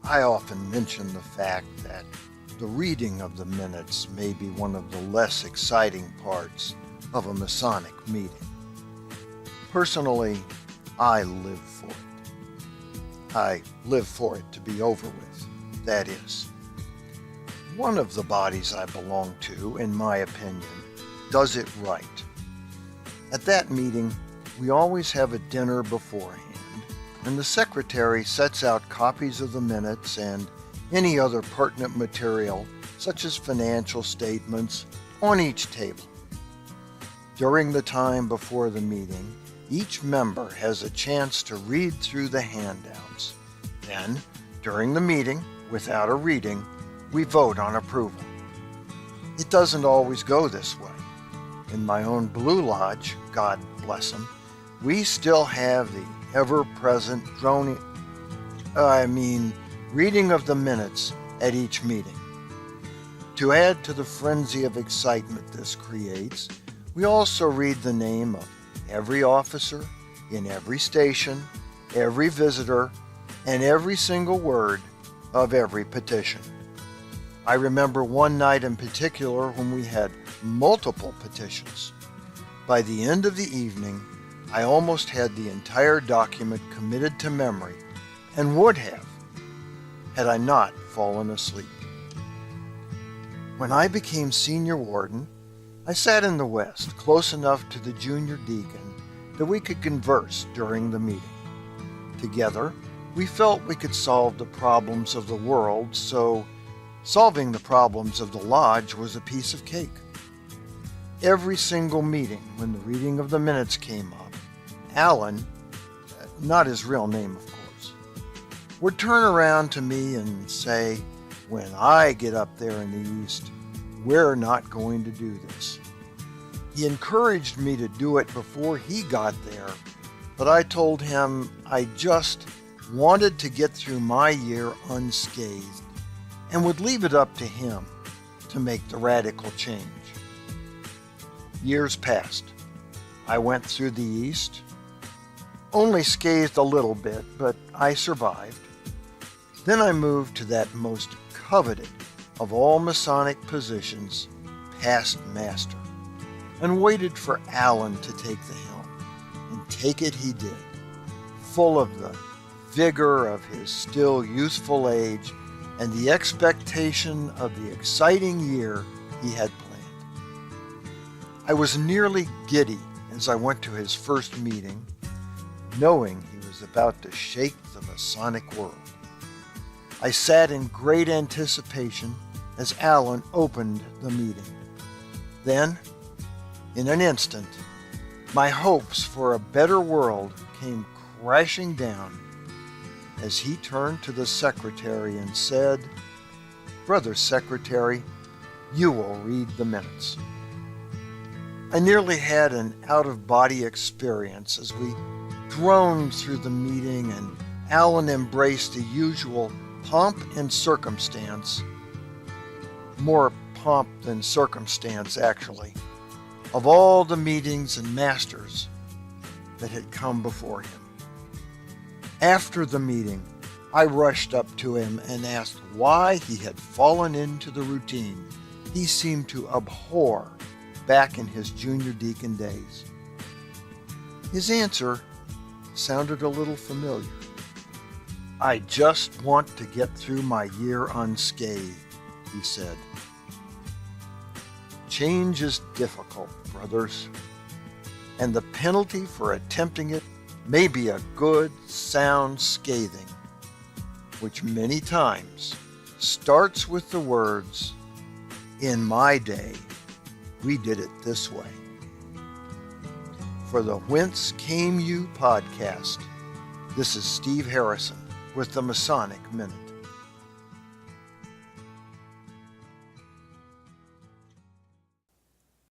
I often mention the fact that the reading of the minutes may be one of the less exciting parts of a Masonic meeting. Personally, I live for it. I live for it to be over with, that is. One of the bodies I belong to, in my opinion, does it right. At that meeting, we always have a dinner beforehand, and the secretary sets out copies of the minutes and any other pertinent material, such as financial statements, on each table. During the time before the meeting, each member has a chance to read through the handouts. Then, during the meeting, without a reading, we vote on approval. It doesn't always go this way. In my own Blue Lodge, God bless them, we still have the ever-present reading of the minutes at each meeting. To add to the frenzy of excitement this creates, we also read the name of every officer in every station, every visitor, and every single word of every petition. I remember one night in particular when we had multiple petitions. By the end of the evening, I almost had the entire document committed to memory, and would have, had I not fallen asleep. When I became senior warden, I sat in the west, close enough to the junior deacon that we could converse during the meeting. Together, we felt we could solve the problems of the world, so solving the problems of the lodge was a piece of cake. Every single meeting, when the reading of the minutes came up, Alan, not his real name of course, would turn around to me and say, "When I get up there in the east, we're not going to do this." He encouraged me to do it before he got there, but I told him I just wanted to get through my year unscathed and would leave it up to him to make the radical change. Years passed. I went through the east, only scathed a little bit, but I survived. Then I moved to that most coveted of all Masonic positions, past master, and waited for Alan to take the helm. And take it he did, full of the vigor of his still youthful age and the expectation of the exciting year he had planned. I was nearly giddy as I went to his first meeting, knowing he was about to shake the Masonic world. I sat in great anticipation as Alan opened the meeting. Then, in an instant, my hopes for a better world came crashing down as he turned to the secretary and said, "Brother Secretary, you will read the minutes." I nearly had an out-of-body experience as we droned through the meeting and Alan embraced the usual pomp and circumstance, more pomp than circumstance actually, of all the meetings and masters that had come before him. After the meeting, I rushed up to him and asked why he had fallen into the routine he seemed to abhor back in his junior deacon days. His answer sounded a little familiar. "I just want to get through my year unscathed," he said. Change is difficult, brothers, and the penalty for attempting it may be a good, sound scathing, which many times starts with the words, "In my day, we did it this way." For the Whence Came You podcast, this is Steve Harrison with the Masonic Minute.